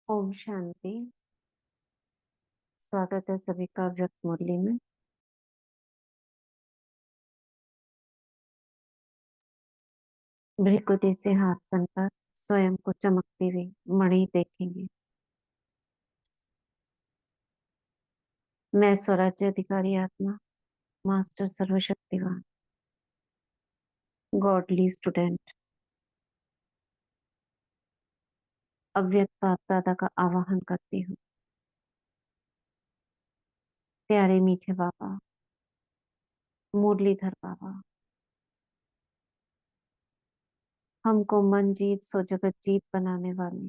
ओम शांति। स्वागत है सभी का व्यक्त मुरली में। भृकुटी सिंहासन पर स्वयं को चमकती हुई मणि देखेंगे। मैं स्वराज्य अधिकारी आत्मा, मास्टर सर्वशक्तिवान, गॉडली स्टूडेंट, अव्यक्त बाप दादा का आवाहन करती हूँ। प्यारे मीठे बाबा, मुरलीधर बाबा, हमको मन जीत सो जगत जीत बनाने वाले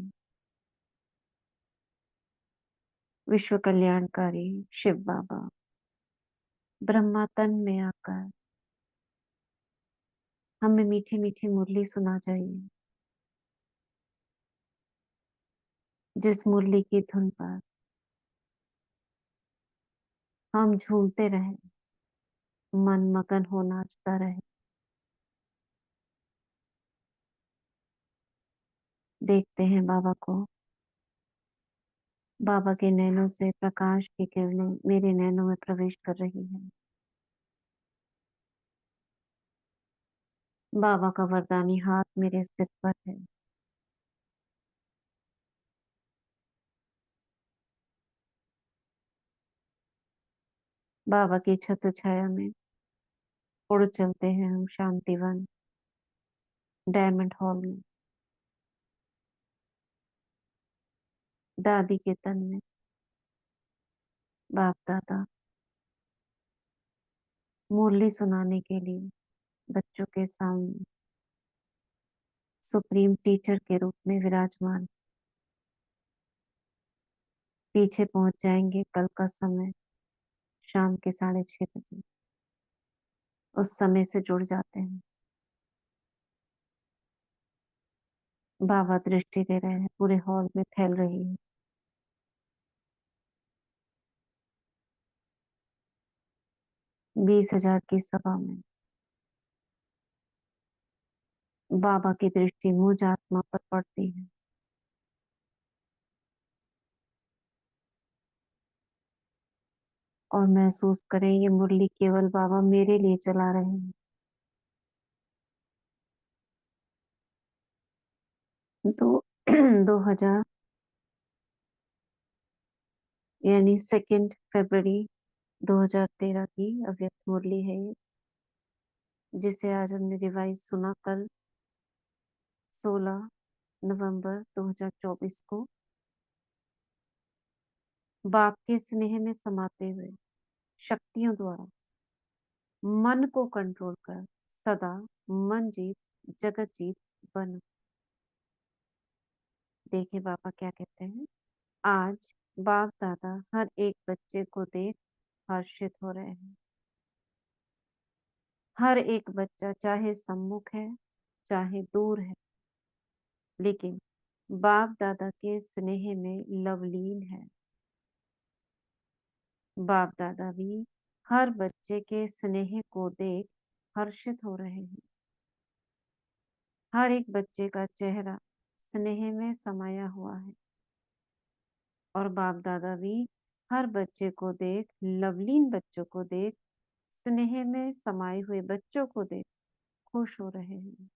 विश्व कल्याणकारी शिव बाबा ब्रह्मा तन में आकर हमें मीठी मीठी मुरली सुना जाइए, जिस मुरली की धुन पर हम झूमते रहे, मन मगन हो नाचता रहे। देखते हैं बाबा को। बाबा के नैनों से प्रकाश की किरणें मेरे नैनों में प्रवेश कर रही है। बाबा का वरदानी हाथ मेरे सिर पर है। बाबा की छत्र छाया में उड़ चलते हैं हम शांतिवन डायमंड हॉल में। दादी के तन में बाप दादा मुरली सुनाने के लिए बच्चों के सामने सुप्रीम टीचर के रूप में विराजमान। पीछे पहुंच जाएंगे कल का समय शाम के 6:30 बजे। उस समय से जुड़ जाते हैं। बाबा दृष्टि दे रहे हैं, पूरे हॉल में फैल रही है। 20,000 की सभा में बाबा की दृष्टि मुझ आत्मा पर पड़ती है। और महसूस करें ये मुरली केवल बाबा मेरे लिए चला रहे हैं। तो 2000 यानी 2 फरवरी 2013 की अव्यक्त मुरली है ये, जिसे आज हमने रिवाइज सुना कल 16 नवंबर 2024 को। बाप के स्नेह में समाते हुए शक्तियों द्वारा मन को कंट्रोल कर सदा मन जीत जगत जीत बनो। देखिए बाबा क्या कहते हैं। आज बाप दादा हर एक बच्चे को देख हर्षित हो रहे हैं। हर एक बच्चा चाहे सम्मुख है चाहे दूर है, लेकिन बाप दादा के स्नेह में लवलीन है। बाप दादा भी हर बच्चे के स्नेह को देख हर्षित हो रहे हैं। हर एक बच्चे का चेहरा स्नेह में समाया हुआ है और बाप दादा भी हर बच्चे को देख, लवलीन बच्चों को देख, स्नेह में समाये हुए बच्चों को देख खुश हो रहे हैं।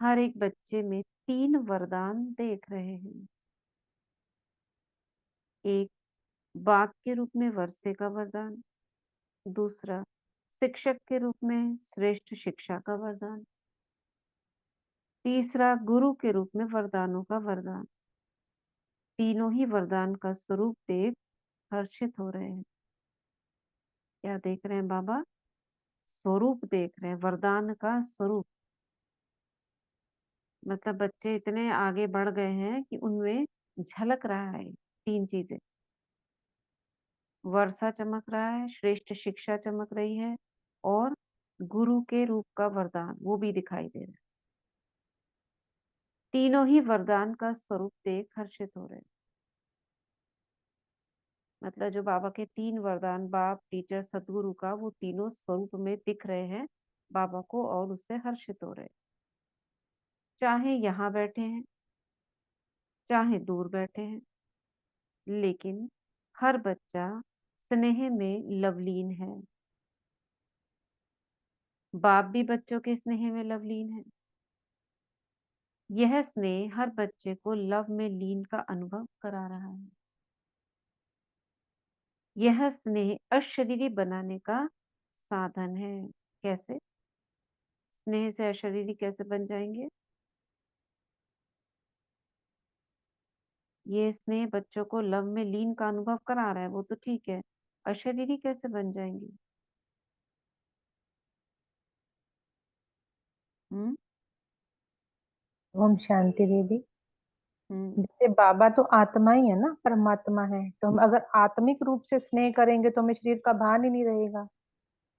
हर एक बच्चे में 3 वरदान देख रहे हैं। एक बाप के रूप में वर्षे का वरदान, दूसरा शिक्षक के रूप में श्रेष्ठ शिक्षा का वरदान, तीसरा गुरु के रूप में वरदानों का वरदान। तीनों ही वरदान का स्वरूप देख हर्षित हो रहे हैं। क्या देख रहे हैं बाबा? स्वरूप देख रहे हैं, वरदान का स्वरूप। मतलब बच्चे इतने आगे बढ़ गए हैं कि उनमें झलक रहा है 3 चीजें। वर्षा चमक रहा है, श्रेष्ठ शिक्षा चमक रही है और गुरु के रूप का वरदान वो भी दिखाई दे रहा है। तीनों ही वरदान का स्वरूप देख हर्षित हो रहे हैं। मतलब जो बाबा के 3 वरदान बाप टीचर सदगुरु का, वो तीनों स्वरूप में दिख रहे हैं बाबा को और उससे हर्षित हो रहे हैं। चाहे यहाँ बैठे हैं, चाहे दूर बैठे हैं, लेकिन हर बच्चा स्नेह में लवलीन है। बाप भी बच्चों के स्नेह में लवलीन है। यह स्नेह हर बच्चे को लव में लीन का अनुभव करा रहा है। यह स्नेह अशरीरी बनाने का साधन है। कैसे? स्नेह से अशरीरी कैसे बन जाएंगे? ये स्नेह बच्चों को लव में लीन का अनुभव करा रहा है, वो तो ठीक है। अशरीरी कैसे बन जाएंगे? हम्म। ओम शांति दीदी। हम्म। जैसे बाबा तो आत्मा ही है ना, परमात्मा है, तो हम अगर आत्मिक रूप से स्नेह करेंगे तो हमें शरीर का भान ही नहीं रहेगा।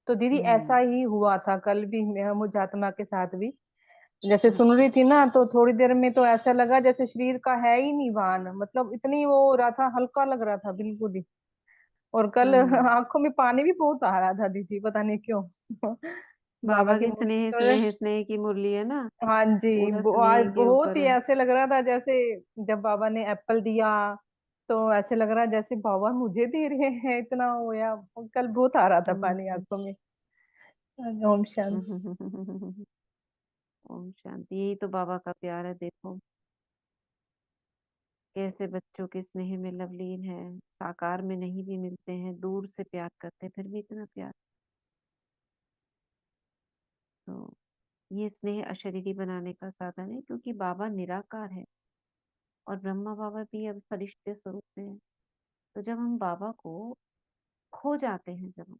तो दीदी ऐसा हम्म। ही हुआ था कल भी मुझ आत्मा के साथ भी। जैसे सुन अच्छा। रही थी ना, तो थोड़ी देर में तो ऐसा लगा जैसे शरीर का है ही नहीं भान, मतलब इतनी वो हो रहा था, हल्का लग रहा था बिल्कुल ही। और कल हम्म। आंखों में पानी भी बहुत आ रहा था दीदी, पता नहीं क्यों। बाबा बाबा की की मुरली स्नेह तो, स्नेह स्नेह की मुरली है ना। हाँ जी, पूरा आज स्नेह के बहुत ऊपर ही है। ऐसे लग रहा था जैसे जब बाबा ने एप्पल दिया, तो ऐसे लग रहा जैसे बाबा मुझे दे रहे हैं, इतना होया। कल बहुत आ रहा था पानी हम्म। आंखों में। ओम शांति। ओम शांति। यही तो बाबा का प्यार है, देखो कैसे बच्चों के स्नेह में लवलीन है। साकार में नहीं भी मिलते हैं, दूर से प्यार करते, फिर भी इतना प्यार। तो ये स्नेह अशरीरी बनाने का साधन है, क्योंकि बाबा निराकार है और ब्रह्मा बाबा भी अब फरिश्ते स्वरूप में है। तो जब हम बाबा को खो जाते हैं, जब हम,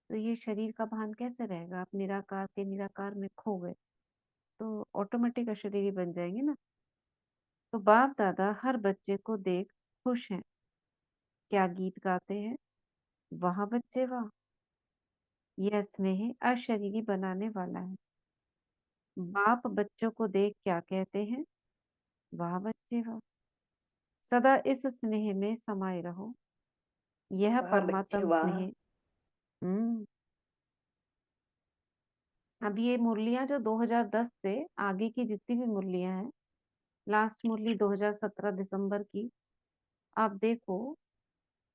तो ये शरीर का भान कैसे रहेगा? आप निराकार के निराकार में खो गए तो ऑटोमेटिक अशरीरी बन जाएंगे ना। तो बाप दादा हर बच्चे को देख खुश हैं। क्या गीत गाते हैं? वाह बच्चे वाह। यह स्नेह अशरीरी बनाने वाला है। बाप बच्चों को देख क्या कहते हैं? वाह बच्चे वाह। सदा इस स्नेह में समाये रहो। यह वाह बच्चे परमात्म वाह। स्नेह। हम्म। अब ये मुरलियां जो 2010 से आगे की जितनी भी मुरलियां हैं, लास्ट मुरली 2017 दिसंबर की, आप देखो,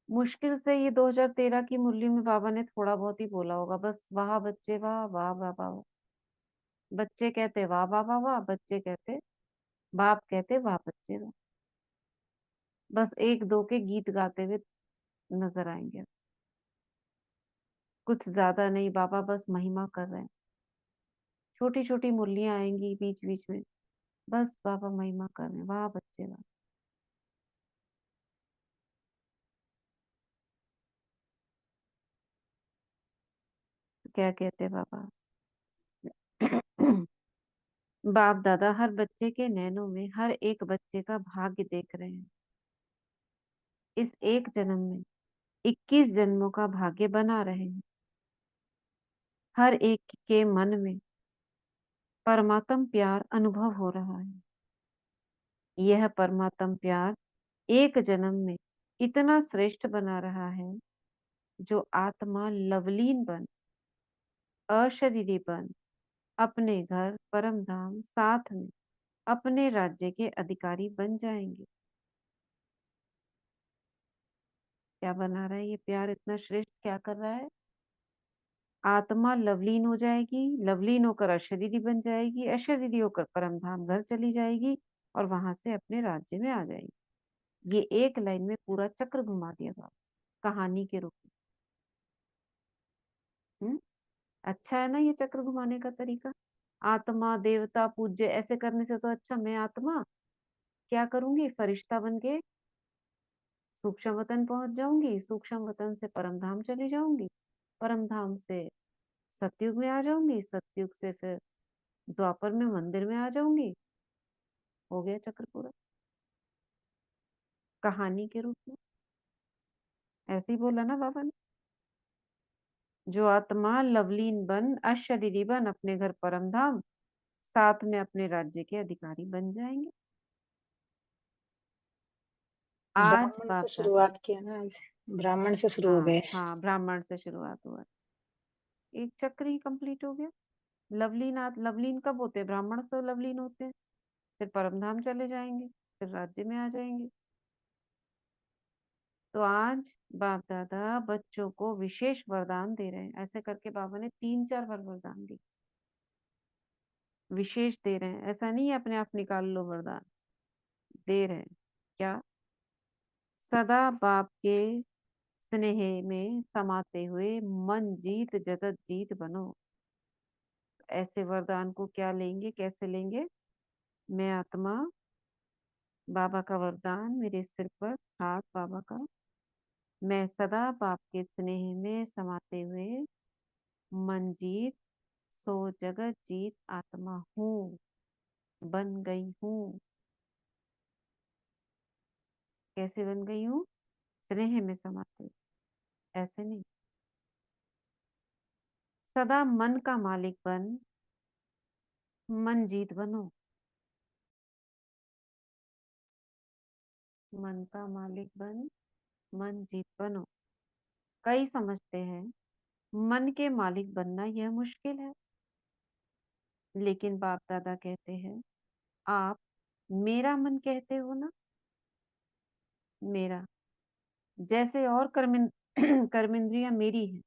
मुश्किल से ये 2013 की मुरली में बाबा ने थोड़ा बहुत ही बोला होगा, बस वाह बच्चे वाह, वाह वाह वाह। बच्चे कहते वाह वाह वाह वाह, बच्चे कहते, बाप कहते वाह बच्चे वाह। बस एक दो के गीत गाते हुए नजर आएंगे। कुछ ज्यादा नहीं, बाबा बस महिमा कर रहे हैं। छोटी छोटी मुरलियां आएंगी बीच बीच में, बस बाबा महिमा कर रहे हैं, वाह बच्चे वाह। क्या कहते हैं बाबा? बाप दादा हर बच्चे के नैनों में हर एक बच्चे का भाग्य देख रहे हैं। इस एक जन्म में 21 जन्मों का भाग्य बना रहे हैं। हर एक के मन में परमात्म प्यार अनुभव हो रहा है। यह परमात्म प्यार एक जन्म में इतना श्रेष्ठ बना रहा है, जो आत्मा लवलीन बन, अशरीरी बन, अपने घर परम धाम साथ में अपने राज्य के अधिकारी बन जाएंगे। क्या बना रहा है ये प्यार? इतना श्रेष्ठ क्या कर रहा है? आत्मा लवलीन हो जाएगी, लवलीन होकर अशरीरी बन जाएगी, अशरीरी होकर परम धाम घर चली जाएगी, और वहां से अपने राज्य में आ जाएगी। ये एक लाइन में पूरा चक्र घुमा दिया बाबा, कहानी के रूप में। अच्छा है ना ये चक्र घुमाने का तरीका? आत्मा देवता पूज्य ऐसे करने से तो अच्छा मैं आत्मा क्या करूंगी, फरिश्ता बन के सूक्ष्म वतन पहुंच जाऊंगी, सूक्ष्म वतन से परम धाम चली जाऊंगी, परम धाम से सतयुग में आ जाऊंगी, सतयुग से फिर द्वापर में मंदिर में आ जाऊंगी। हो गया चक्र पूरा, कहानी के रूप में। ऐसे ही बोला ना बाबा ने, जो आत्मा लवलीन बन अशरीरी बन अपने घर परम धाम साथ में अपने राज्य के अधिकारी बन जाएंगे। आज ब्राह्मण से बाप दादा, शुरुआत किया ना आज। ब्राह्मण से शुरू हो हाँ गए। हाँ, ब्राह्मण से शुरुआत हुआ, एक चक्र ही कंप्लीट हो गया। लवलीन लवलीन कब होते हैं? ब्राह्मण से लवलीन होते हैं, फिर परमधाम चले जाएंगे। फिर राज्य में आ जाएंगे। तो आज बाप दादा बच्चों को विशेष वरदान दे रहे हैं। ऐसे करके बाबा ने 3-4 बार वरदान दी, विशेष दे रहे हैं। ऐसा नहीं है अपने आप निकाल लो वरदान, दे रहे हैं। क्या? सदा बाप के स्नेह में समाते हुए मन जीत जगत जीत बनो। ऐसे वरदान को क्या लेंगे, कैसे लेंगे? मैं आत्मा, बाबा का वरदान मेरे सिर पर, हाथ बाबा का। मैं सदा बाप के स्नेह में समाते हुए मन जीत सो जगत जीत आत्मा हूँ, बन गई हूँ। कैसे बन गई हूँ? स्नेह में समाते हुए। ऐसे नहीं, सदा मन का मालिक बन, मन जीत बनो। मन का मालिक बन, मन जीत बनो। कई समझते हैं मन के मालिक बनना यह मुश्किल है, लेकिन बाप दादा कहते हैं आप मेरा मन कहते हो ना, मेरा। जैसे और कर्मेंद्रियां मेरी हैं,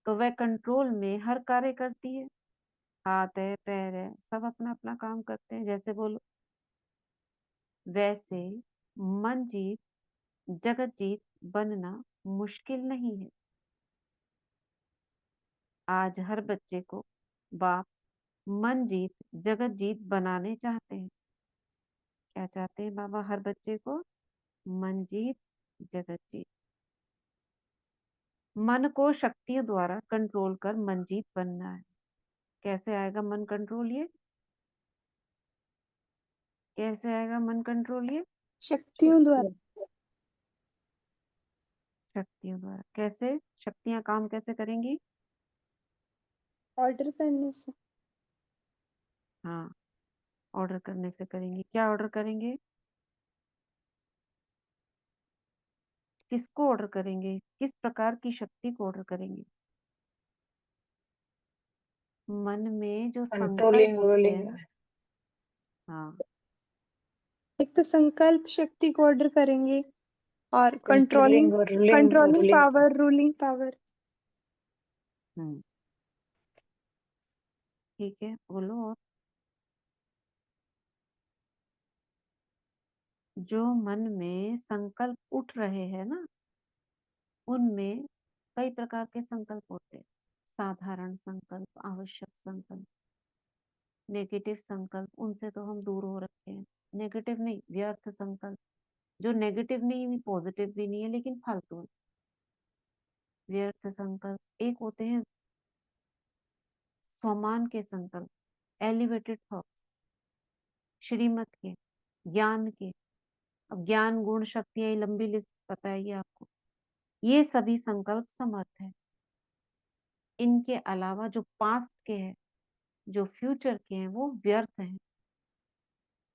तो वह कंट्रोल में हर कार्य करती है। हाथ है, पैर है, सब अपना अपना काम करते हैं। जैसे बोलो, वैसे मन जीत जगत जीत बनना मुश्किल नहीं है। आज हर बच्चे को बाप मन जीत जगत जीत बनाने चाहते हैं। क्या चाहते हैं बाबा? हर बच्चे को मन जीत जगत जीत। मन को शक्तियों द्वारा कंट्रोल कर मन जीत बनना है। कैसे आएगा मन कंट्रोल? ये कैसे आएगा मन कंट्रोल? ये शक्तियों द्वारा। शक्तियों द्वारा। कैसे शक्तियां काम कैसे करेंगी? ऑर्डर करने से। हाँ, ऑर्डर करने से करेंगी। क्या ऑर्डर करेंगे? किसको ऑर्डर करेंगे? किस प्रकार की शक्ति को ऑर्डर करेंगे? मन में जो संकल्प कंट्रोलिंग उठते हैं रूलिंग। ना। हाँ, एक तो संकल्प शक्ति को ऑर्डर करेंगे और कंट्रोलिंग कंट्रोलिंग और ruling controlling ruling. Power, ruling power. हम्म, ठीक है, बोलो। और जो मन में संकल्प उठ रहे हैं ना, उनमें कई प्रकार के संकल्प होते हैं। साधारण संकल्प, आवश्यक संकल्प, नेगेटिव संकल्प, उनसे तो हम दूर हो रखे हैं। नेगेटिव नहीं, व्यर्थ संकल्प, जो नेगेटिव नहीं पॉजिटिव भी नहीं है लेकिन फालतू है। व्यर्थ संकल्प। एक होते हैं स्वमान के संकल्प, एलिवेटेड थॉट्स, श्रीमत के, ज्ञान के। अब ज्ञान गुण शक्तियां, ये लंबी लिस्ट पता है ये आपको। ये सभी संकल्प समर्थ है। इनके अलावा जो पास्ट के हैं, जो फ्यूचर के हैं, वो व्यर्थ हैं।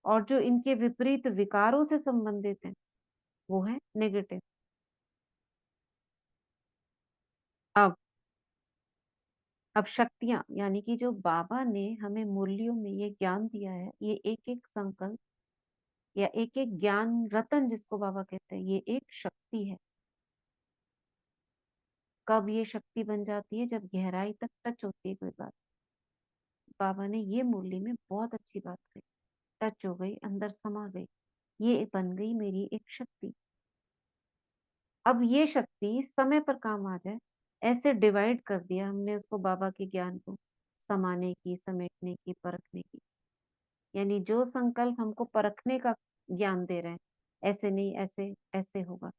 और जो इनके विपरीत विकारों से संबंधित है, वो है नेगेटिव। अब अब शक्तियां, यानी कि जो बाबा ने हमें मूल्यों में ये ज्ञान दिया है, ये एक एक संकल्प या एक एक ज्ञान रतन जिसको बाबा कहते हैं, ये एक शक्ति है। कब ये शक्ति बन जाती है? जब गहराई तक टच होती है कोई बात। बाबा ने ये मूल्य में बहुत अच्छी बात कही। टच हो गई, अंदर समा गई, ये बन गई मेरी एक शक्ति। अब ये शक्ति समय पर काम आ जाए, ऐसे डिवाइड कर दिया हमने उसको, बाबा के ज्ञान को समाने की, समेटने की, परखने की। यानी जो संकल्प हमको परखने का ज्ञान दे रहे हैं, ऐसे नहीं, ऐसे ऐसे होगा,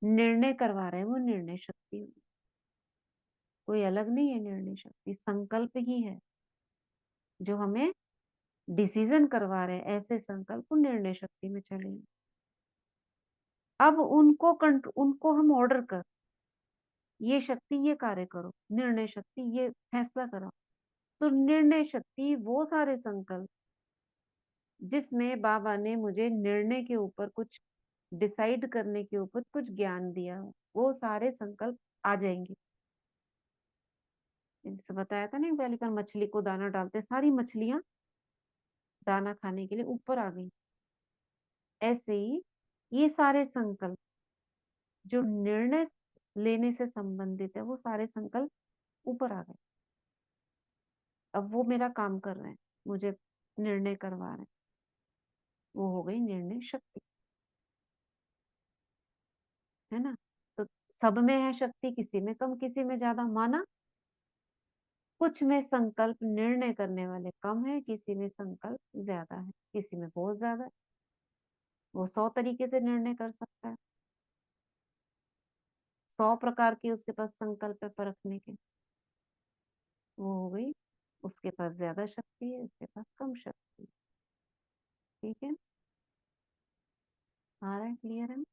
निर्णय करवा रहे हैं, वो निर्णय शक्ति होगी। कोई अलग नहीं है। निर्णय शक्ति संकल्प ही है जो हमें डिसीजन करवा रहे हैं। ऐसे संकल्प को निर्णय शक्ति में चलेंगे। अब उनको हम ऑर्डर कर, ये शक्ति ये कार्य करो, निर्णय शक्ति ये फैसला करो। तो निर्णय शक्ति वो सारे संकल्प जिसमें बाबा ने मुझे निर्णय के ऊपर कुछ डिसाइड करने के ऊपर कुछ ज्ञान दिया हो, वो सारे संकल्प आ जाएंगे। जैसे बताया था ना, पहले पर मछली को दाना डालते सारी मछलियां दाना खाने के लिए ऊपर आ गई। ऐसे ही ये सारे संकल्प जो निर्णय लेने से संबंधित है, वो सारे संकल्प ऊपर आ गए। अब वो मेरा काम कर रहे हैं, मुझे निर्णय करवा रहे हैं। वो हो गई निर्णय शक्ति, है ना। तो सब में है शक्ति, किसी में कम, किसी में ज्यादा। माना कुछ में संकल्प निर्णय करने वाले कम है, किसी में संकल्प ज्यादा है, किसी में बहुत ज्यादा है। वो 100 तरीके से निर्णय कर सकता है, 100 प्रकार के उसके पास संकल्प है परखने के। वो हो गई, उसके पास ज्यादा शक्ति है, उसके पास कम शक्ति है। ठीक है, आ रहा है, क्लियर है।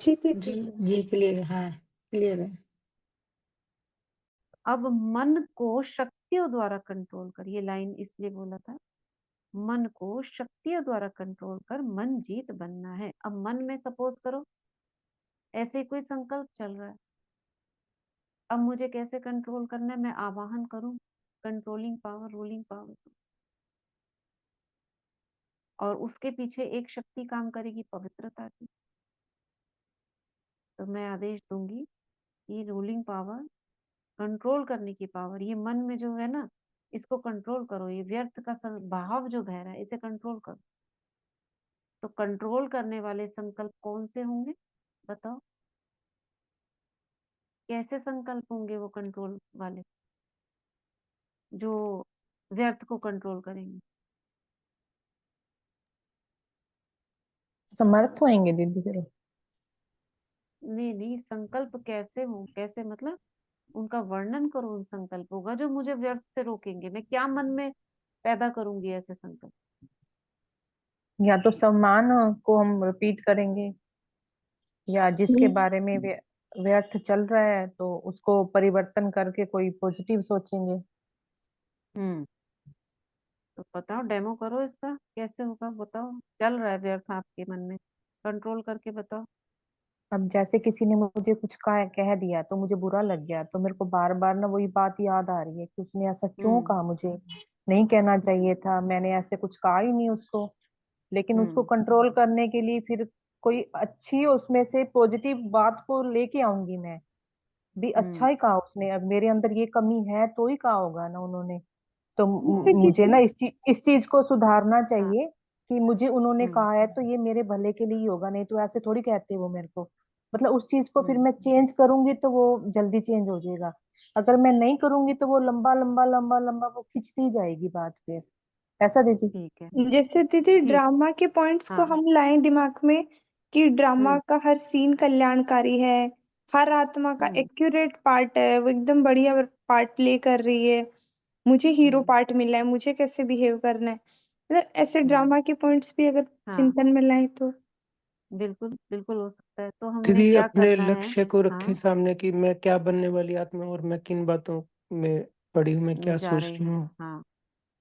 जी जी दीदी। जी क्लियर, हाँ क्लियर है। अब मन को शक्तियों द्वारा कंट्रोल कर, ये लाइन इसलिए बोला था, मन को शक्तियों द्वारा कंट्रोल कर मन जीत बनना है। अब मन में सपोज करो ऐसे ही कोई संकल्प चल रहा है, अब मुझे कैसे कंट्रोल करना है, मैं आवाहन करूं कंट्रोलिंग पावर, रूलिंग पावर, और उसके पीछे एक शक्ति काम करेगी पवित्रता की। तो मैं आदेश दूंगी कि रूलिंग पावर, कंट्रोल करने की पावर, ये मन में जो है ना, इसको कंट्रोल करो। ये व्यर्थ का भाव जो बह रहा है, इसे कंट्रोल करो। तो कंट्रोल करने वाले संकल्प कौन से होंगे, बताओ। कैसे संकल्प होंगे वो कंट्रोल वाले, जो व्यर्थ को कंट्रोल करेंगे। समर्थ होंगे दीदी फिर। नहीं नहीं, संकल्प कैसे हो, कैसे मतलब उनका वर्णन करो। उन संकल्प होगा जो मुझे व्यर्थ से रोकेंगे। मैं क्या मन में पैदा करूंगी ऐसे संकल्प। या तो सम्मान को हम रिपीट करेंगे, या जिसके बारे में व्यर्थ चल रहा है तो उसको परिवर्तन करके कोई पॉजिटिव सोचेंगे। हम्म, तो बताओ, डेमो करो इसका, कैसे होगा बताओ। चल रहा है व्यर्थ आपके मन में, कंट्रोल करके बताओ। अब जैसे किसी ने मुझे कुछ कह दिया तो मुझे बुरा लग गया, तो मेरे को बार बार ना वही बात याद आ रही है कि उसने ऐसा क्यों हम्म कहा, मुझे नहीं कहना चाहिए था, मैंने ऐसे कुछ कहा ही नहीं उसको। लेकिन उसको हम्म कंट्रोल करने के लिए फिर कोई अच्छी उसमें से पॉजिटिव बात को लेके आऊंगी मैं भी। अच्छा हम्म ही कहा उसने, अब मेरे अंदर ये कमी है तो ही कहा होगा ना उन्होंने। तो हम्म मुझे ना इस चीज को सुधारना हाँ, चाहिए कि मुझे उन्होंने हम्म कहा है तो ये मेरे भले के लिए ही होगा, नहीं तो ऐसे थोड़ी कहते वो मेरे को। मतलब उस चीज को फिर हम्म मैं चेंज करूंगी तो वो जल्दी चेंज हो जाएगा। अगर मैं नहीं करूंगी तो वो लंबा लंबा लंबा लंबा वो खिंचती जाएगी बात फिर। ऐसा दीदी। ठीक है, जैसे दीदी ठीक, ड्रामा के पॉइंट्स को हाँ, हम लाएं दिमाग में कि ड्रामा हम्म का हर सीन कल्याणकारी है, हर आत्मा का हम्म एक्यूरेट पार्ट है, वो एकदम बढ़िया पार्ट प्ले कर रही है, मुझे हीरो हम्म पार्ट मिला है, मुझे कैसे बिहेव करना है। मतलब ऐसे हम्म ड्रामा के पॉइंट्स भी अगर हाँ, चिंतन में लाए तो। बिल्कुल बिल्कुल हो सकता है। तो हमने दीदी क्या अपने करना है। लक्ष्य को रखें हाँ, सामने कि मैं क्या बनने वाली आत्मा, और मैं किन बातों में पड़ी हूँ, मैं क्या जा सोच रही रही हूँ, हूँ, हाँ।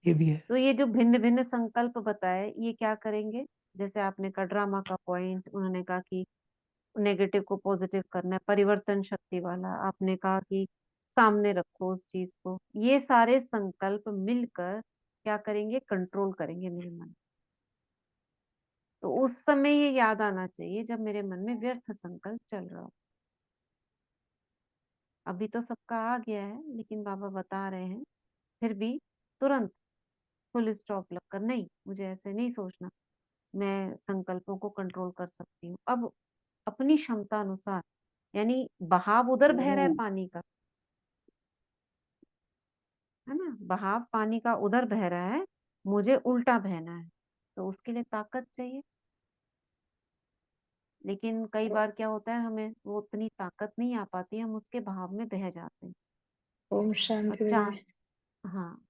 ये भी है। तो ये जो भिन्न भिन्न संकल्प बताए, ये क्या करेंगे। जैसे आपने कहा ड्रामा का पॉइंट, उन्होंने कहा कि नेगेटिव को पॉजिटिव करना है, परिवर्तन शक्ति वाला। आपने कहा कि सामने रखो उस चीज को। ये सारे संकल्प मिलकर क्या करेंगे, कंट्रोल करेंगे मेरे मन। तो उस समय ये याद आना चाहिए जब मेरे मन में व्यर्थ संकल्प चल रहा हो। अभी तो सबका आ गया है, लेकिन बाबा बता रहे हैं फिर भी तुरंत फुल स्टॉप लगकर, नहीं मुझे ऐसे नहीं सोचना, मैं संकल्पों को कंट्रोल कर सकती हूँ अब अपनी क्षमता अनुसार। यानी बहाव उधर बह रहा है पानी का, है ना, बहाव पानी का उधर बह रहा है, मुझे उल्टा बहना है। तो उसके लिए ताकत चाहिए। लेकिन कई बार क्या होता है, हमें वो उतनी ताकत नहीं आ पाती, हम उसके बहाव में बह जाते हैं। ओम और शांति चाह, दीदी। हाँ,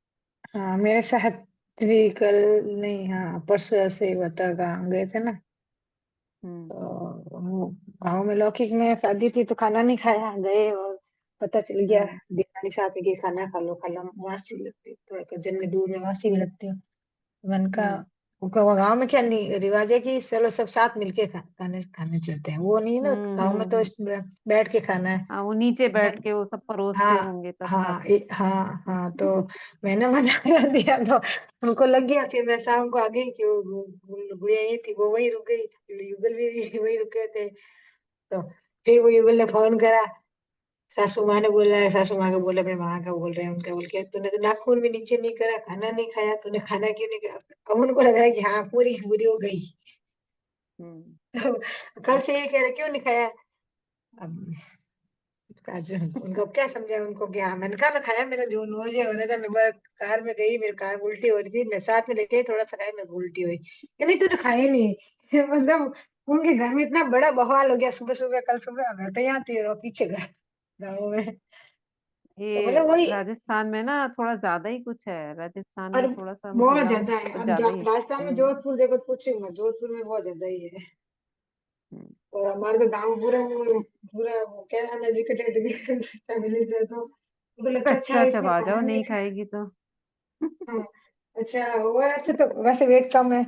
हाँ मेरे साथ भी कल, नहीं हाँ परसों ऐसे ही हुआ था, गाँव गए थे ना। हम्म तो वो गाँव में लौकिक में शादी थी तो खाना नहीं खाया, गए और पता चल गया हम्म दीवानी साथ में कि खाना खा लो, वासी लगती है, थोड़ा कजन में दूर है, वासी भी लगती है। मन का हम्म गाँव में क्या नहीं रिवाज है कि चलो सब साथ मिलके खाने खाने चलते हैं, वो नहीं ना, गाँव में तो बैठ के खाना है। हाँ, वो नीचे मैं बैठ के वो सब परोसते हाँ होंगे तब हाँ खाते हाँ हाँ, तो मैंने मना कर दिया, तो उनको लग गया। फिर मैं शाम को आ गई कि वो गुड़िया यही थी, वो वही रुक गई, युगल भी वही रुके थे। तो फिर वो युगल ने फोन करा, सासू माँ ने बोला, सासू माँ को बोला अपने माँ का बोल रहे हैं, उनका बोल के तूने तो नाखून भी नीचे नहीं करा, खाना नहीं खाया, तूने खाना क्यों नहीं खाया? अब उनको लग रहा है कि हाँ पूरी पूरी हो गई। हम्म। तो कल से ये कह रहे क्यों नहीं खाया। अब उनको अब क्या समझाया उनको कि हाँ, मैंने कहा मैं खाया, मेरा जो नोज हो रहा था, मैं बस कार में गई, मेरी कार में उल्टी हो रही थी, मैं साथ में लेके थोड़ा सा खाया, मेरे को उल्टी हुई कि नहीं तूने खाया नहीं। मतलब उनके घर में इतना बड़ा बवाल हो गया सुबह सुबह, कल सुबह मैं तो यहाँ थी और वो पीछे घर गाँव में। तो ये मतलब वही, राजस्थान में ना थोड़ा ज्यादा ही कुछ है, राजस्थान और में थोड़ा सा बहुत महिलाओं ज्यादा को है। कुछ अब ज्यादा ही है। राजस्थान में जोधपुर देखो तो पूछो मत, जोधपुर में बहुत ज्यादा ही है। हम्म। और हमारे तो गांव पूरा वो पूरा वो क्या अनएजुकेटेड फैमिली से, तो उनको लगता है अच्छा कच्चा इसने चबा खाना जाओ, नहीं नहीं खाएगी तो। खाया। अच्छा वैसे तो वैसे वेट कम है,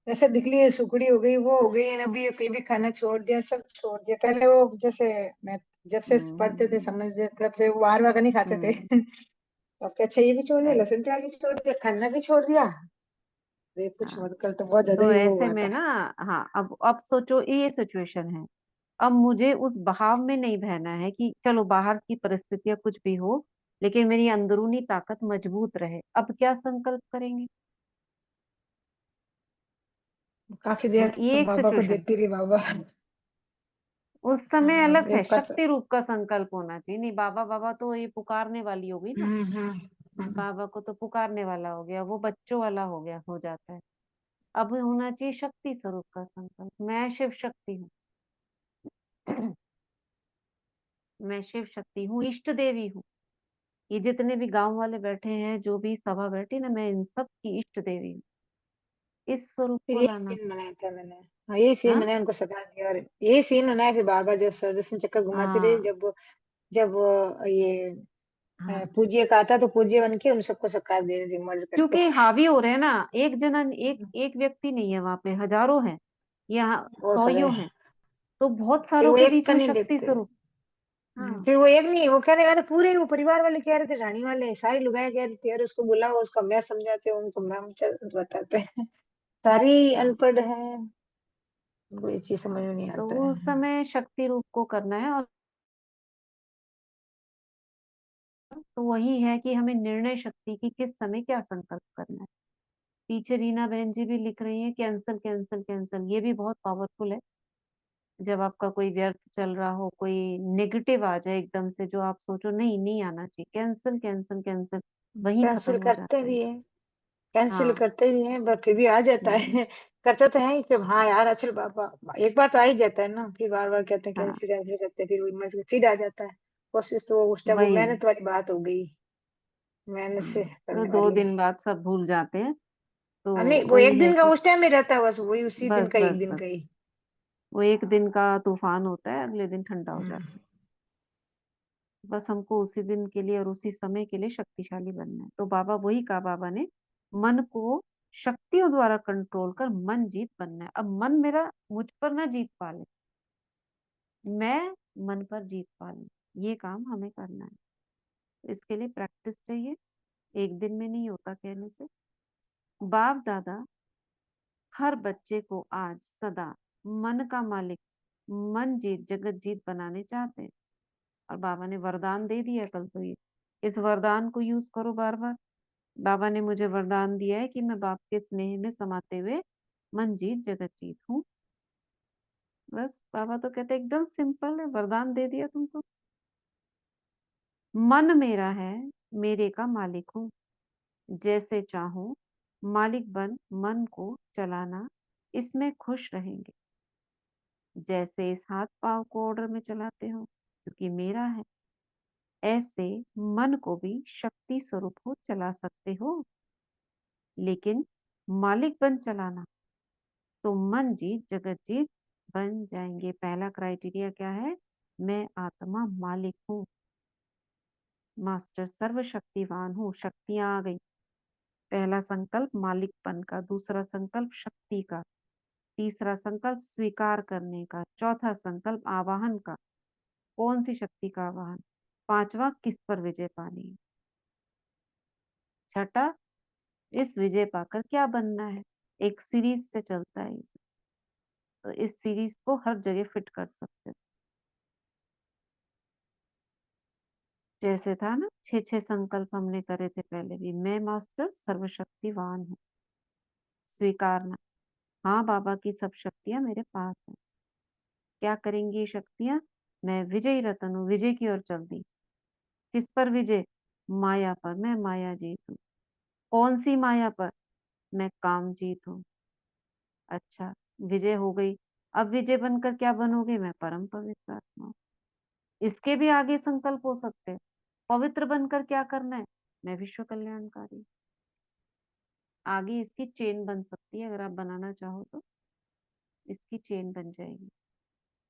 जैसे दिखली है, सुखड़ी हो गई, वो हो गई है, अभी कहीं भी खाना छोड़ दिया, सब छोड़ दिया। पहले वो जैसे मैं जब से पढ़ते थे हम्म। समझते तब से वो बाहर वार का नहीं खाते थे। हम्म। तो अब क्या, अच्छा ये भी छोड़ दिया, अरे, लहसुन प्याज भी छोड़ दिया, खाना भी छोड़ दिया। अरे कुछ हाँ, मत, कल तो बहुत ज्यादा तो ही वो ऐसे हुआ में था। ना, हाँ, अब सोचो ये सिचुएशन है। अब मुझे उस बहाव में नहीं बहना है कि चलो बाहर की परिस्थितियां कुछ भी हो, लेकिन मेरी अंदरूनी ताकत मजबूत रहे। अब क्या संकल्प करेंगे? काफी देर तक ये तो एक बाबा को सिचुएशन। देखती रही बाबा। उस समय अलग है, एक बार तो शक्ति रूप का संकल्प होना चाहिए। नहीं, बाबा बाबा तो ये पुकारने वाली हो गई ना। हम्म हम्म हम्म। बाबा को तो पुकारने वाला हो गया, वो बच्चों वाला हो गया, हो जाता है। अब होना चाहिए शक्ति स्वरूप का संकल्प। मैं शिव शक्ति हूँ। मैं शिव शक्ति हूँ, इष्ट देवी हूँ। ये जितने भी गांव वाले बैठे हैं, जो भी सभा बैठी ना, मैं इन सब की इष्ट देवी हूँ। इस स्वरूप फिर को यही लाना। सीन बनाया था मैंने। हाँ यही सीन हाँ, मैंने उनको सता दिया, और यही सीन बनाया फिर बार बार, जब सुदर्शन चक्कर घुमाती रही, हाँ, जब ये हाँ। पूज्य का आता तो पूज्य बन के उन सबको सत्कार दे रही थी मर्ज करके। क्योंकि हावी हो रहे हैं ना, एक जना, एक एक व्यक्ति नहीं है वहां पे, हजारों हैं, यहाँ वो सारे, सौयों हैं। तो बहुत फिर सारों वो के एक बीच का में नहीं शक्ति देखते। स्वरूप। हाँ, फिर वो एक नहीं, वो कह रहे अरे पूरे वो परिवार वाले कह रहे थे, रानी वाले सारी लुगाई कह रही थी, अरे उसको बुलाओ, उसको मैं समझाते हूँ, उनको मैम बताते हैं। सारी हाँ। अनपढ़ है, उनको ये चीज समझ में नहीं तो आता है। उस समय शक्ति रूप को करना है। और तो वही है कि हमें निर्णय शक्ति की किस समय क्या संकल्प करना है। पीछे रीना बहन जी भी लिख रही हैं, कैंसल कैंसल कैंसल, ये भी बहुत पावरफुल है। जब आपका कोई व्यर्थ चल रहा हो, कोई नेगेटिव आ जाए एकदम से, जो आप सोचो नहीं नहीं आना चाहिए, कैंसल कैंसल कैंसल, वहीं खत्म कैंसिल हो करते जाता है। भी है, कैंसिल हाँ। करते भी हैं, पर फिर भी आ जाता हम्म। है। करते तो है ही कि हाँ यार अच्छा बाबा, एक बार तो आ ही जाता है ना, फिर बार बार कहते हैं हाँ, कैंसिल कैंसिल करते हैं, फिर वो फिर आ जाता है। कोशिश तो वो उस टाइम वो वही। मेहनत वाली बात हो गई, मेहनत से तो करने दो वाली। दिन बाद सब भूल जाते हैं। तो नहीं वो वही एक है दिन का कि उस टाइम में रहता है, बस वही उसी दिन बस का, एक बस दिन का बस, ही। वो एक दिन का तूफान होता है, अगले दिन ठंडा हो हम्म। जाता है। बस हमको उसी दिन के लिए और उसी समय के लिए शक्तिशाली बनना है। तो बाबा वही कहा, बाबा ने मन को शक्तियों द्वारा कंट्रोल कर मन जीत बनना है। अब मन मेरा मुझ पर ना जीत पाले, मैं मन पर जीत पालूं, ये काम हमें करना है। इसके लिए प्रैक्टिस चाहिए, एक दिन में नहीं होता कहने से। बाप दादा हर बच्चे को आज सदा मन का मालिक, मन जीत जगत जीत बनाने चाहते हैं। और बाबा ने वरदान दे दिया कल, तो ये इस वरदान को यूज करो बार बार। बाबा ने मुझे वरदान दिया है कि मैं बाप के स्नेह में समाते हुए मन जीत जगत जीत हूँ। बस बाबा तो कहते एकदम सिंपल है, वरदान दे दिया तुमको। मन मेरा है, मेरे का मालिक हूँ, जैसे चाहूं मालिक बन मन को चलाना, इसमें खुश रहेंगे। जैसे इस हाथ पांव को ऑर्डर में चलाते हो क्योंकि मेरा है, ऐसे मन को भी शक्ति स्वरूप को चला सकते हो। लेकिन मालिक बन चलाना, तो मन जीत जगत जीत बन जाएंगे। पहला क्राइटेरिया क्या है? मैं आत्मा मालिक हूँ, मास्टर सर्वशक्तिवान हूँ, शक्तियां आ गई। पहला संकल्प मालिकपन का, दूसरा संकल्प शक्ति का, तीसरा संकल्प स्वीकार करने का, चौथा संकल्प आवाहन का। कौन सी शक्ति का आवाहन? पांचवा किस पर विजय पानी है? छठा इस विजय पाकर क्या बनना है? एक सीरीज से चलता है ये। तो इस सीरीज को हर जगह फिट कर सकते हो। जैसे था ना, 6 संकल्प हमने करे थे पहले भी। मैं मास्टर सर्वशक्तिवान हूँ। स्वीकारना, हाँ बाबा की सब शक्तियां मेरे पास है। क्या करेंगी ये शक्तियां? मैं विजयी रतन हूँ, विजय की ओर चल दी। किस पर विजय? माया पर। मैं माया जीत हूँ। कौन सी माया पर? मैं काम जीत हूँ। अच्छा, विजय हो गई। अब विजय बनकर क्या बनोगे? मैं परम पवित्र आत्मा हूँ। इसके भी आगे संकल्प हो सकते हैं। पवित्र बनकर क्या करना है? मैं विश्व कल्याणकारी। आगे इसकी चेन बन सकती है, अगर आप बनाना चाहो तो इसकी चेन बन जाएगी।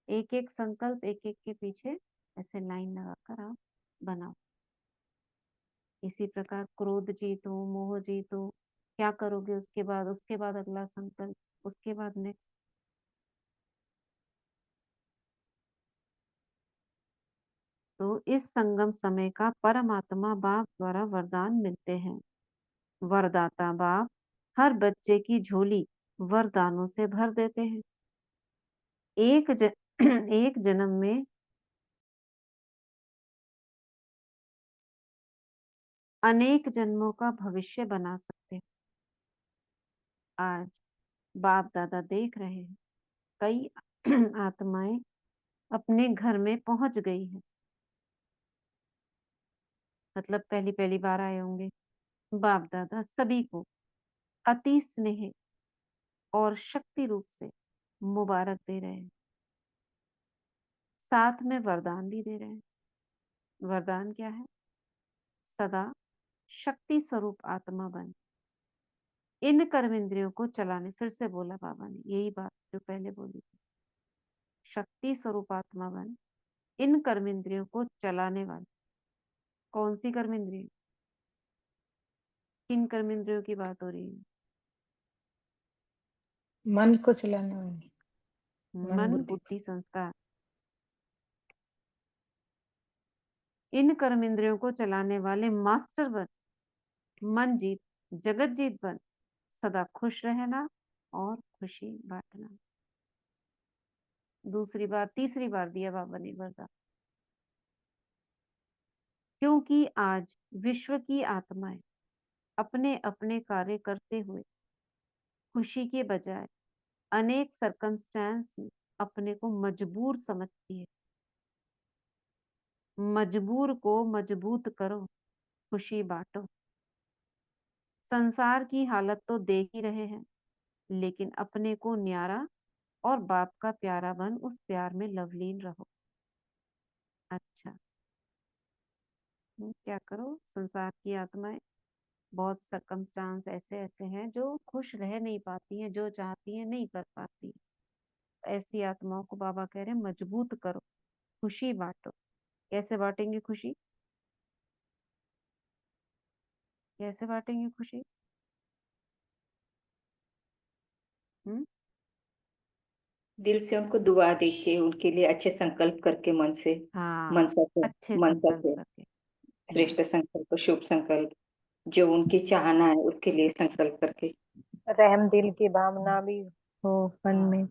एक एक संकल्प एक एक के पीछे ऐसे लाइन लगाकर आप बनाओ। इसी प्रकार क्रोध जीतो, मोह जीतो। क्या करोगे उसके बाद? उसके बाद अगला संकल्प, उसके बाद नेक्स्ट। तो इस संगम समय का परमात्मा बाप द्वारा वरदान मिलते हैं। वरदाता बाप हर बच्चे की झोली वरदानों से भर देते हैं। एक जन्म में अनेक जन्मों का भविष्य बना सकते हैं। आज बाप दादा देख रहे हैं, कई आत्माएं अपने घर में पहुंच गई है। मतलब पहली पहली बार आए होंगे। बाप दादा सभी को अति स्नेह और शक्ति रूप से मुबारक दे रहे हैं। साथ में वरदान भी दे रहे हैं। वरदान क्या है? सदा शक्ति स्वरूप आत्मा बन, इन कर्मेंद्रियों को चलाने। फिर से बोला बाबा ने यही बात जो पहले बोली थी। शक्ति स्वरूप आत्मा बन, इन कर्मेंद्रियों को चलाने वाले। कौन सी कर्मेंद्रिय? किन कर्मेंद्रियों की बात हो रही है? मन को चलाने वाली, मन मन, बुद्धि। बुद्धि, संस्कार। इन कर्मेंद्रियों को चलाने वाले मास्टर बन, मन जीत, जगत जीत बन, सदा खुश रहना और खुशी बांटना। दूसरी बार, तीसरी बार दिया बाबा ने वरदान। क्योंकि आज विश्व की आत्माएं अपने अपने कार्य करते हुए खुशी के बजाय अनेक सरकमस्टेंस में अपने को मजबूर समझती है। मजबूर को मजबूत करो, खुशी बांटो। संसार की हालत तो देख ही रहे हैं, लेकिन अपने को न्यारा और बाप का प्यारा बन उस प्यार में लवलीन रहो। अच्छा, क्या करो? संसार की आत्माएं बहुत सरकमस्टांस ऐसे ऐसे हैं जो खुश रह नहीं पाती हैं, जो चाहती हैं नहीं कर पाती हैं। ऐसी आत्माओं को बाबा कह रहे हैं मजबूत करो, खुशी बांटो। कैसे बांटेंगे खुशी? कैसे बांटेंगे खुशी? हम्म? दिल से उनको दुआ देके, उनके लिए अच्छे संकल्प करके, मन से, हाँ, मनसा से, अच्छे मनसा संकल्प से करके। श्रेष्ठ संकल्प, शुभ संकल्प, जो उनकी चाहना है उसके लिए संकल्प करके। रहम दिल की भावना भी हो मन हाँ, में।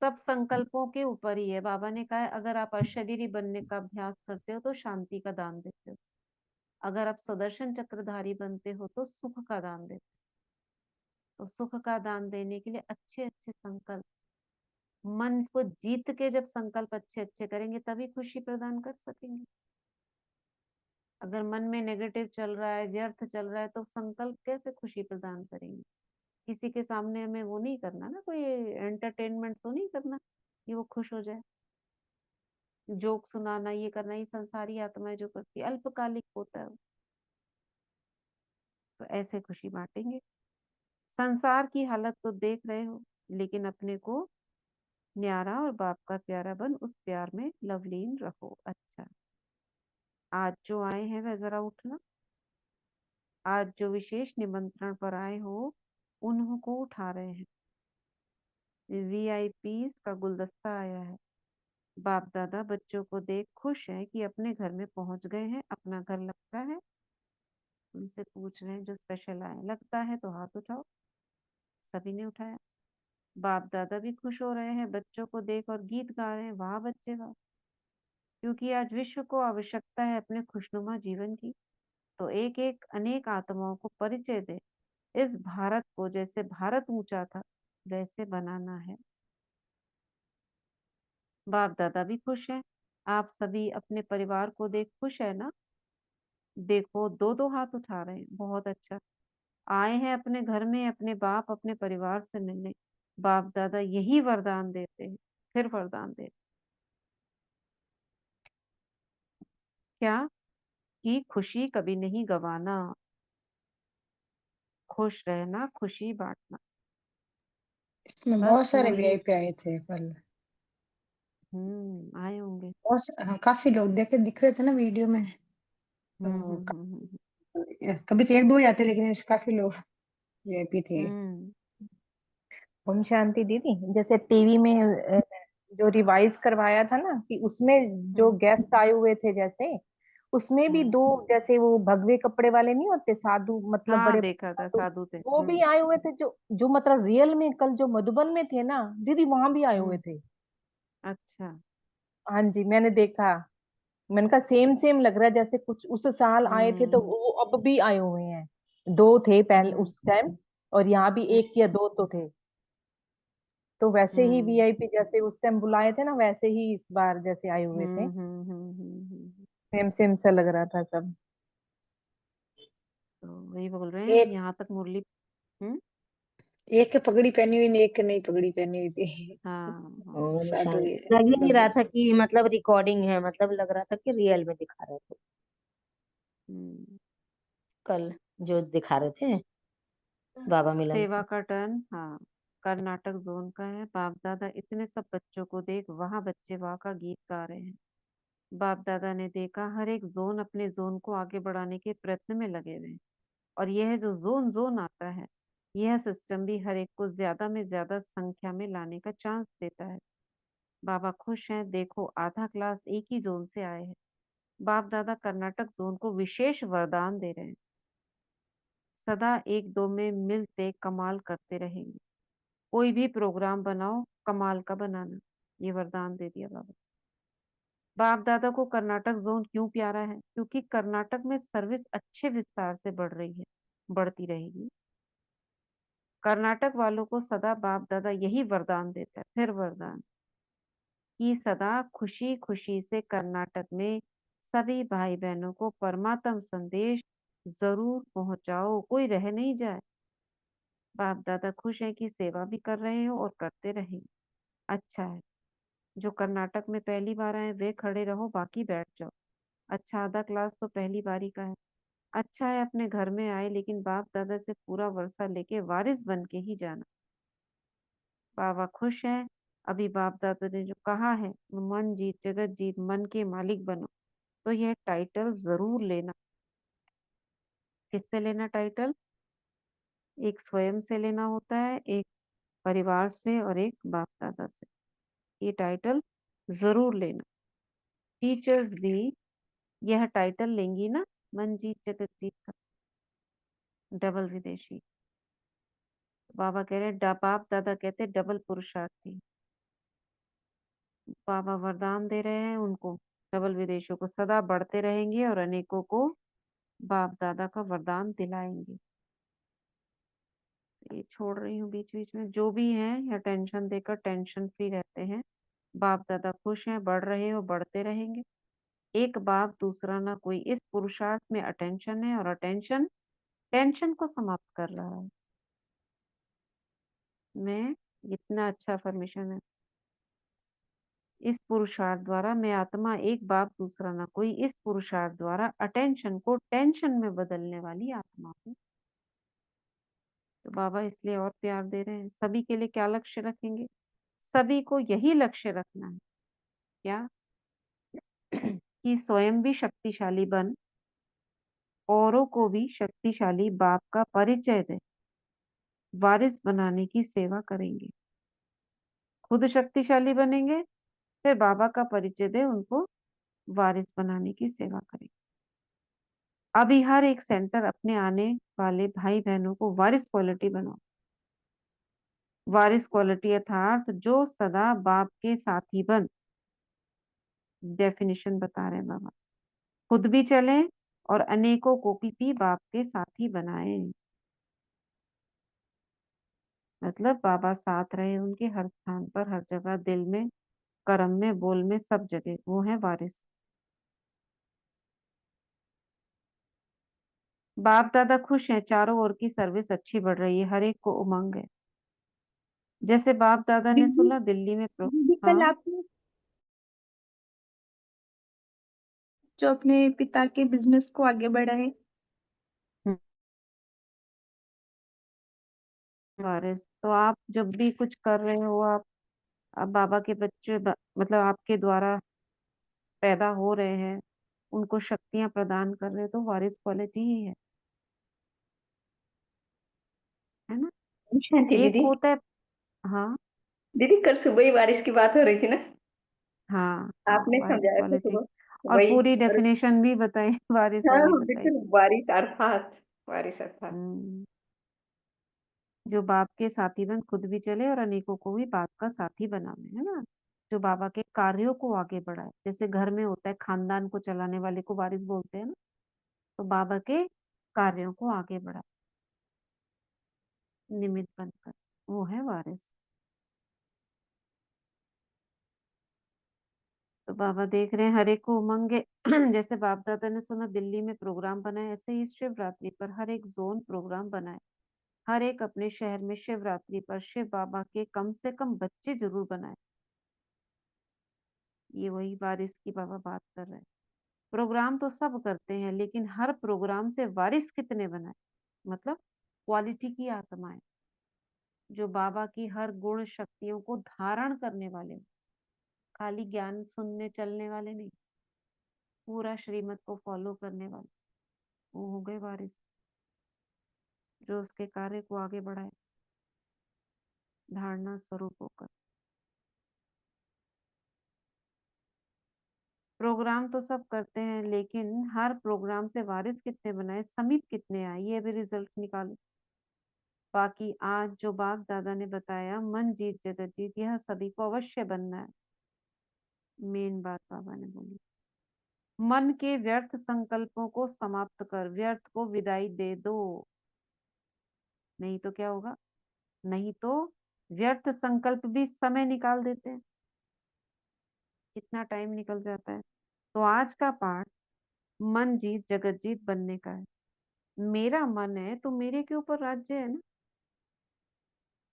सब संकल्पों के ऊपर ही है। बाबा ने कहा है अगर आप अशरीरी बनने का अभ्यास करते हो तो शांति का दान देते हो। अगर आप सुदर्शन चक्रधारी बनते हो तो सुख का दान देते हो। तो सुख का दान देने के लिए अच्छे अच्छे संकल्प, मन को जीत के जब संकल्प अच्छे अच्छे करेंगे तभी खुशी प्रदान कर सकेंगे। अगर मन में नेगेटिव चल रहा है, व्यर्थ चल रहा है, तो संकल्प कैसे खुशी प्रदान करेंगे? किसी के सामने हमें वो नहीं करना ना, कोई एंटरटेनमेंट तो नहीं करना कि वो खुश हो जाए। जोक सुनाना, ये करना, ये संसारी आत्माएं जो करती है, अल्पकालिक होता है। तो ऐसे खुशी बांटेंगे। संसार की हालत तो देख रहे हो, लेकिन अपने को न्यारा और बाप का प्यारा बन उस प्यार में लवलीन रहो। अच्छा, आज जो आए हैं वह जरा उठना। आज जो विशेष निमंत्रण पर आए हो उन्हों को उठा रहे हैं। वीआईपीज का गुलदस्ता आया है। बाप दादा बच्चों को देख खुश हैं कि अपने घर में पहुंच गए हैं। अपना घर लगता है? उनसे पूछ रहे हैं जो स्पेशल आए, लगता है तो हाथ उठाओ। सभी ने उठाया। बाप दादा भी खुश हो रहे हैं बच्चों को देख और गीत गा रहे हैं, वाह बच्चे वाह, क्योंकि आज विश्व को आवश्यकता है अपने खुशनुमा जीवन की। तो एक एक अनेक आत्माओं को परिचय दे। इस भारत को जैसे भारत ऊंचा था वैसे बनाना है। बाप दादा भी खुश हैं। आप सभी अपने परिवार को देख खुश है ना? देखो दो दो हाथ उठा रहे हैं, बहुत अच्छा। आए हैं अपने घर में अपने बाप अपने परिवार से मिलने। बाप दादा यही वरदान देते हैं, फिर वरदान देते क्या? कि खुशी कभी नहीं गवाना, खुश रहना, खुशी बांटना। इसमें बस बहुत सारे मुरली। वीआईपी आए थे कल। आए होंगे। हाँ, काफी लोग देखे दिख रहे थे ना वीडियो में। हम्म तो हम्म हम्म हम्म कभी तो एक दो ही आते, लेकिन काफी लोग वीआईपी थे। हम्म ओम शांति दीदी, जैसे टीवी में जो रिवाइज करवाया था ना, कि उसमें जो हम्म गेस्ट आए हुए थे, जैसे उसमें भी हम्म। दो, जैसे वो भगवे कपड़े वाले नहीं होते साधु, मतलब हाँ बड़े देखा था, साधु, साधु थे। वो भी आए हुए थे। जो जो मतलब रियल में कल जो मधुबन में थे ना दीदी, वहां भी आए हुए हम्म। थे। अच्छा। हाँ जी, मैंने देखा। मैंने कहा सेम सेम लग रहा है, जैसे कुछ उस साल आए थे तो हम्म वो अब भी आए हुए हैं। दो थे पहले हम्म उस टाइम, और यहाँ भी हम्म एक या दो तो थे। तो वैसे ही हम्म वीआईपी जैसे उस टाइम बुलाए थे ना, वैसे ही इस बार जैसे आए हुए थे। हम्म। सेम सेम सा लग रहा था सब। तो वही बोल रहे हैं एक यहाँ तक मुरली। हम्म। एक के पगड़ी पहनी हुई ने, एक के नहीं पगड़ी पहनी हुई थी। हाँ हाँ। ओम साधु ये शांति। लग ही नहीं रहा भगत। था कि मतलब रिकॉर्डिंग है, मतलब लग रहा था कि रियल में दिखा रहे थे हम्म। कल जो दिखा रहे थे बाबा मिलन सेवा को। का टर्न, हाँ, कर्नाटक जोन का है। बाप दादा इतने सब बच्चों को देख वहां बच्चे वाह का गीत गा रहे हैं। बाप दादा ने देखा हर एक जोन अपने जोन को आगे बढ़ाने के प्रयत्न में लगे हुए हैं। और यह जो जोन जोन आता है, यह सिस्टम भी हर एक को ज्यादा में ज्यादा संख्या में लाने का चांस देता है। बाबा खुश हैं, देखो आधा क्लास एक ही जोन से आए हैं। बाप दादा कर्नाटक जोन को विशेष वरदान दे रहे हैं, सदा एक दो में मिलते कमाल करते रहेंगे। कोई भी प्रोग्राम बनाओ, कमाल का बनाना। ये वरदान दे दिया बाबा। बाप दादा को कर्नाटक जोन क्यों प्यारा है? क्योंकि कर्नाटक में सर्विस अच्छे विस्तार से बढ़ रही है, बढ़ती रहेगी। कर्नाटक वालों को सदा बाप दादा यही वरदान देता है, फिर वरदान, कि सदा खुशी खुशी से कर्नाटक में सभी भाई बहनों को परमात्म संदेश जरूर पहुंचाओ, कोई रह नहीं जाए। बाप दादा खुश हैं कि सेवा भी कर रहे हो और करते रहेंगे। अच्छा है। जो कर्नाटक में पहली बार आए वे खड़े रहो, बाकी बैठ जाओ। अच्छा, आधा क्लास तो पहली बारी का है। अच्छा है अपने घर में आए, लेकिन बाप दादा से पूरा वर्षा लेके वारिस बन के ही जाना। बाबा खुश हैं। अभी बाप दादा ने जो कहा है, मन जीत जगत जीत, मन के मालिक बनो, तो यह टाइटल जरूर लेना। किससे लेना टाइटल? एक स्वयं से लेना होता है, एक परिवार से, और एक बाप दादा से। ये टाइटल जरूर लेना। टीचर्स भी यह टाइटल लेंगी ना, मन जीत जगत जीत का, डबल विदेशी। बाबा कह रहे हैं बाप दादा कहते डबल पुरुषार्थी। बाबा वरदान दे रहे हैं उनको, डबल विदेशियों को सदा बढ़ते रहेंगे और अनेकों को बाप दादा का वरदान दिलाएंगे। ये छोड़ रही हूँ बीच बीच में, जो भी हैं या टेंशन देकर टेंशन फ्री रहते हैं। बाप दादा खुश हैं, बढ़ रहे हो, बढ़ते रहेंगे। एक बाप दूसरा ना कोई, इस पुरुषार्थ में अटेंशन है, और अटेंशन टेंशन को समाप्त कर रहा है। मैं, इतना अच्छा परमिशन है। इस पुरुषार्थ द्वारा मैं आत्मा, एक बाप दूसरा ना कोई, इस पुरुषार्थ द्वारा अटेंशन को टेंशन में बदलने वाली आत्मा हूँ। तो बाबा इसलिए और प्यार दे रहे हैं। सभी के लिए क्या लक्ष्य रखेंगे? सभी को यही लक्ष्य रखना है, क्या? कि स्वयं भी शक्तिशाली बन औरों को भी शक्तिशाली बाप का परिचय दे, वारिस बनाने की सेवा करेंगे। खुद शक्तिशाली बनेंगे, फिर बाबा का परिचय दे, उनको वारिस बनाने की सेवा करेंगे। अभी हर एक सेंटर अपने आने वाले भाई बहनों को वारिस क्वालिटी बनाओ। वारिस क्वालिटी अर्थात जो सदा बाप के साथी बन, डेफिनेशन बता रहे हैं बाबा। खुद भी चले और अनेकों को भी बाप के साथी बनाए। मतलब बाबा साथ रहे उनके हर स्थान पर, हर जगह, दिल में, कर्म में, बोल में, सब जगह। वो है वारिस। बाप दादा खुश हैं, चारों ओर की सर्विस अच्छी बढ़ रही है, हर एक को उमंग है। जैसे बाप दादा ने दीदी सुना दिल्ली में दीदी कल हाँ, आपने जो अपने पिता के बिजनेस को आगे बढ़ाए। वारिस तो आप जब भी कुछ कर रहे हो, आप बाबा के बच्चे मतलब आपके द्वारा पैदा हो रहे हैं, उनको शक्तियां प्रदान कर रहे हो, तो वारिस क्वालिटी ही है ना। शांति एक दीदी। होता है हाँ दीदी कल सुबह ही बारिश की बात हो रही थी ना, हाँ हाँ, आपने वारिस समझाया था क्वालिटी। सुबह और वही। पूरी और डेफिनेशन भी बताई, वारिस हाँ वाली हाँ, बताई। बिल्कुल बारिश अर्थात, बारिश अर्थात। हम्म, जो बाप के साथी बन, खुद भी चले और अनेकों को भी बाप का साथी बनावे, है ना। जो बाबा के कार्यों को आगे बढ़ाए, जैसे घर में होता है, खानदान को चलाने वाले को वारिस बोलते हैं ना। तो बाबा के कार्यों को आगे बढ़ाए, निमित्त बनकर, वो है वारिस। तो बाबा देख रहे हैं हर एक को उमंग है। जैसे बाप दादा ने सुना दिल्ली में प्रोग्राम बनाए, ऐसे ही शिवरात्रि पर हर एक जोन प्रोग्राम बनाए। हर एक अपने शहर में शिवरात्रि पर शिव बाबा के कम से कम बच्चे जरूर बनाए। ये वही वारिस की बाबा बात कर रहे हैं। प्रोग्राम तो सब करते हैं, लेकिन हर प्रोग्राम से वारिस कितने बनाए, मतलब क्वालिटी की आत्माएं, जो बाबा की हर गुण शक्तियों को धारण करने वाले हैं। खाली ज्ञान सुनने चलने वाले नहीं, पूरा श्रीमत को फॉलो करने वाले, वो हो गए वारिस। जो उसके कार्य को आगे बढ़ाए, धारणा स्वरूप होकर। प्रोग्राम तो सब करते हैं, लेकिन हर प्रोग्राम से वारिस कितने बनाए, समीप कितने आए, ये भी रिजल्ट निकालो। बाकी आज जो बाप दादा ने बताया, मन जीत जगत जीत, यह सभी को अवश्य बनना है। मेन बात बाबा ने बोली, मन के व्यर्थ संकल्पों को समाप्त कर, व्यर्थ को विदाई दे दो। नहीं तो क्या होगा, नहीं तो व्यर्थ संकल्प भी समय निकाल देते हैं, कितना टाइम निकल जाता है। तो आज का पाठ मन जीत जगत जीत बनने का है। मेरा मन है तो मेरे के ऊपर राज्य है ना।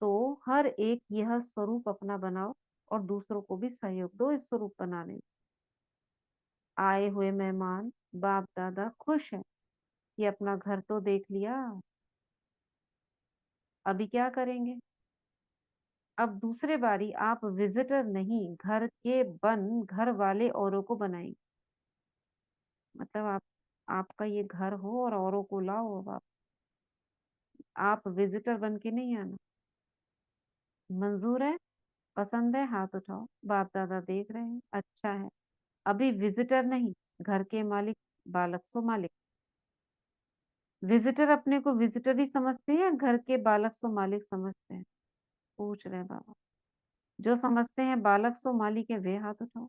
तो हर एक यह स्वरूप अपना बनाओ और दूसरों को भी सहयोग दो इस स्वरूप बनाने में। आए हुए मेहमान बाप दादा खुश है कि अपना घर तो देख लिया, अभी क्या करेंगे। अब दूसरे बारी आप विजिटर नहीं, घर के बन घर वाले औरों को बनाएंगे। मतलब आपका ये घर हो और औरों को लाओ। अब आप विजिटर बन के नहीं आना। मंजूर है, पसंद है, हाथ उठाओ। बाप दादा देख रहे हैं, अच्छा है। अभी विजिटर नहीं, घर के मालिक, बालक सो मालिक। विजिटर अपने को विजिटर ही समझते हैं या घर के बालक सो मालिक समझते हैं, पूछ रहे हैं बाबा। जो समझते हैं बालक सो मालिक है, वे हाथ उठाओ।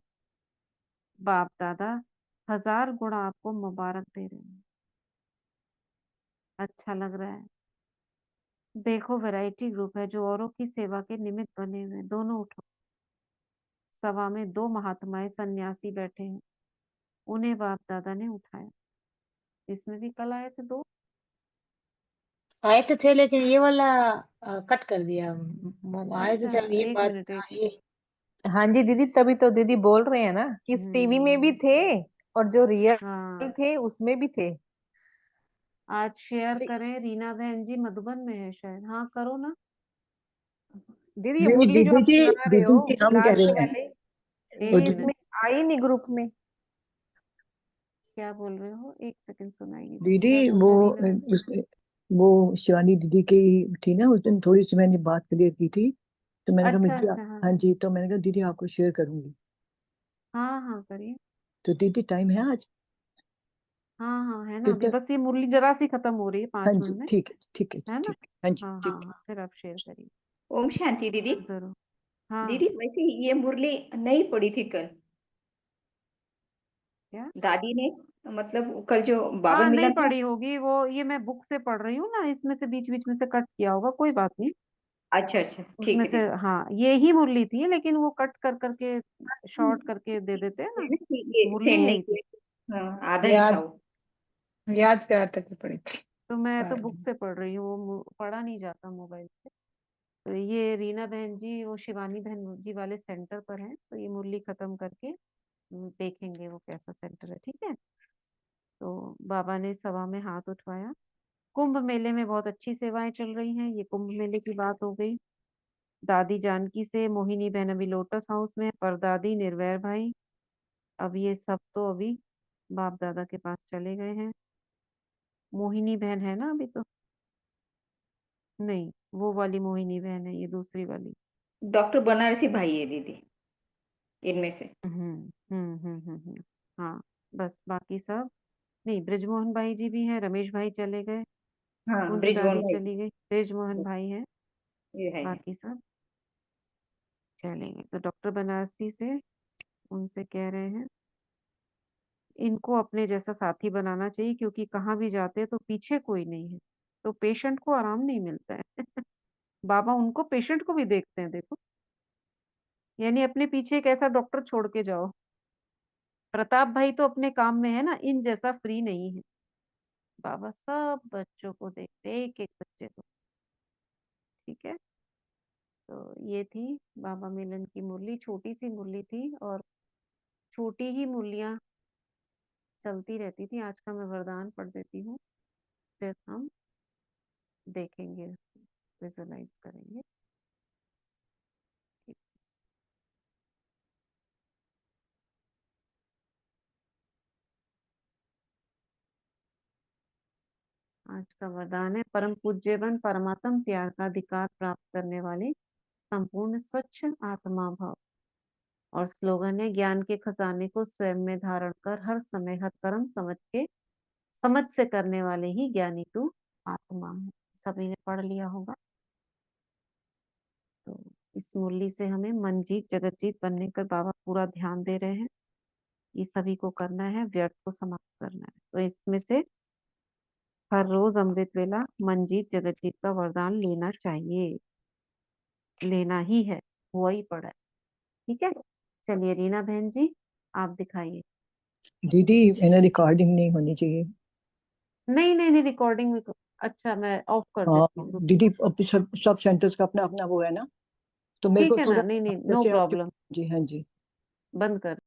बाप दादा हजार गुणा आपको मुबारक दे रहे हैं। अच्छा लग रहा है। देखो वैरायटी ग्रुप है जो औरों की सेवा के निमित्त बने हुए हैं, दोनों उठो। सभा में दो महात्माएं सन्यासी बैठे हैं, उन्हें बाप दादा ने उठाया। इसमें भी कल आए थे दो। आए तो थे, लेकिन ये वाला कट कर दिया। आए तो अच्छा, चल, ये एक बात मिनट, एक ये। हाँ जी दीदी, तभी तो दीदी बोल रहे हैं ना कि इस टीवी में भी हम्म, थे और जो रियल हाँ। थे उसमें भी थे। आज शेयर करें, रीना बहन जी मधुबन में है शायद, हाँ करो ना। दीदी ये नहीं मुरली जो दीदी आप जी, सुना रहे हो, दीदी जी हम कह लास्ट रहे हैं। वाले, एक ये मिनट, इसमें आई नहीं ग्रुप में। क्या बोल रहे हो? एक सेकंड सुनाई नहीं दीदी क्या बोल वो रहे रीना बहन? उसमें वो शिवानी दीदी की थी ना, उस दिन थोड़ी सी मैंने बात क्लियर की थी, तो मैंने कहा अच्छा मुझे अच्छा, हाँ हाँ जी, तो मैंने कहा दीदी आपको शेयर करूंगी। हाँ हाँ करिए। तो दीदी टाइम है आज? हाँ हाँ है ना, अभी कितना? बस ये मुरली जरा सी खत्म हो रही है हाँ 5 जी मिनट में। ठीक है, ठीक है जी, है ना? ठीक है, हाँ जी हाँ हाँ ठीक है। हाँ, फिर आप शेयर करिए। ओम शांति दीदी। जरूर। हाँ। दीदी वैसे ये मुरली नहीं पड़ी थी कल क्या? दादी ने, मतलब कल जो बाबा हाँ नहीं मिलन था। पढ़ी होगी वो, ये मैं बुक से पढ़ रही हूँ ना, इसमें से बीच बीच में से कट किया होगा, कोई बात नहीं। अच्छा अच्छा ठीक उसमें है से दीदी। हाँ ये ही मुरली थी, लेकिन वो कट कर करके शॉर्ट करके दे देते हैं ना। ये मुरली सेंड नहीं यही थी। किया। हाँ, आधा ही था याद वो। याद प्यार तक की पड़ी थी तो मैं तो बाद बुक में। से पढ़ रही हूँ, वो पढ़ा नहीं जाता मोबाइल से। तो ये रीना बहन जी वो शिवानी बहन जी वाले सेंटर पर हैं, तो ये मुरली खत्म करके देखेंगे वो कैसा सेंटर है, ठीक है। तो बाबा ने सभा में हाथ उठवाया। कुंभ मेले में बहुत अच्छी सेवाएं चल रही हैं, ये कुंभ मेले की बात हो गई। दादी जानकी से मोहिनी बहन अभी लोटस हाउस में है, परदादी निर्वैर भाई, अब ये सब तो अभी बाप दादा के पास चले गए हैं। मोहिनी बहन है ना अभी तो? नहीं, वो वाली मोहिनी बहन है, ये दूसरी वाली। डॉक्टर बनारसी भाई है दीदी इनमें से। हाँ, बस बाकी सब नहीं, ब्रिजमोहन भाई जी भी हैं, रमेश भाई चले गए, हाँ कुंज ब्रिजमोहन दादी भाई। चली गई, ब्रिजमोहन भाई है, ये है। बाकी सब चले गए। तो डॉक्टर बनारसी से उनसे कह रहे हैं इनको अपने जैसा साथी बनाना चाहिए, क्योंकि कहाँ भी जाते हैं तो पीछे कोई नहीं है, तो पेशेंट को आराम नहीं मिलता है। बाबा उनको पेशेंट को भी देखते हैं, देखो, यानी अपने पीछे एक ऐसा डॉक्टर छोड़ के जाओ। प्रताप भाई तो अपने काम में है ना, इन जैसा फ्री नहीं है। बाबा सब बच्चों को देखते, एक एक बच्चे को, ठीक है। तो ये थी बाबा मिलन की मुरली, छोटी सी मुरली थी, और छोटी ही मुरलियां चलती रहती थी। आज का मैं वरदान पढ़ देती हूँ, फिर हम देखेंगे, विजुलाइज करेंगे। ठीक। आज का वरदान है, परम पूज्यवन परमात्म प्यार का अधिकार प्राप्त करने वाले संपूर्ण स्वच्छ आत्मा भव। और स्लोगन है, ज्ञान के खजाने को स्वयं में धारण कर हर समय हर कर्म समझ से करने वाले ही ज्ञानी तू आत्मा है। सभी ने पढ़ लिया होगा। तो इस मुरली से हमें मन जीत जगत जीत बनने का बाबा पूरा ध्यान दे रहे हैं। ये सभी को करना है, व्यर्थ को समाप्त करना है। तो इसमें से हर रोज अमृत वेला मन जीत जगत जीत का वरदान लेना चाहिए, लेना ही है, हुआ ही पड़ा है, ठीक है। चलिए रीना बहन जी, आप दिखाइए। दीदी इन्हें रिकॉर्डिंग नहीं होनी चाहिए। नहीं नहीं नहीं, रिकॉर्डिंग में अच्छा मैं ऑफ कर हाँ देती हूँ, रुकिए। दीदी, अब सब सब सेंटर्स का अपना अपना वो है ना, तो मेरे ठीक को है थोड़ा ना, नहीं नहीं, नो जैसे आप प्रॉब्लम, जी हाँ जी। बंद कर